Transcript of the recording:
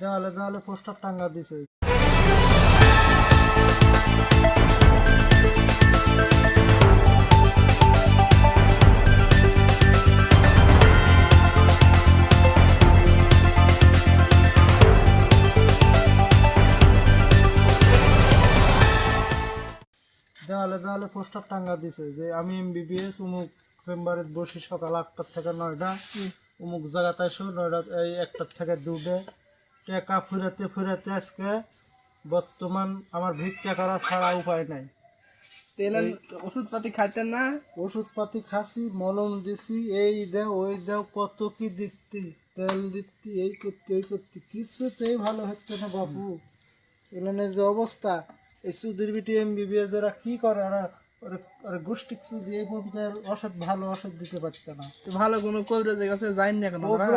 দেওয়ালে দেওয়ালে পোস্টার টাঙ্গা দিছে। দেওয়ালে দেওয়ালে পোস্টার টাঙ্গা দিছে যে আমি এমবিবিএস অমুক চেম্বারে বসি সকাল 8টার থেকে 9টা, অমুক জায়গাতে এসো 9টা এই 1টার থেকে 2টে। টাকা ফুরাতে ফুরাতে আজকে বর্তমান আমার ভিক্ষা করা ছাড়া উপায় নাই। তেলেন ওষুধপাতি খাইতেন না? ওষুধপাতি খাসি, মলম দিছি, এই দেও ওই দেও, কত কি দিচ্ছি, তেল দিচ্ছি, এই করতে ওই করতে, কিছুতেই ভালো হচ্ছে না বাবু। এলেনের যে অবস্থা, এই সুধীর বিটি এমবিবিএস এরা কি করে, ওরা গোষ্ঠী দিয়ে এই পর্যন্ত ওষুধ ভালো ওষুধ দিতে পারছে না। তো ভালো কোনো কবিরাজের কাছে যাইন না কেন? ওরা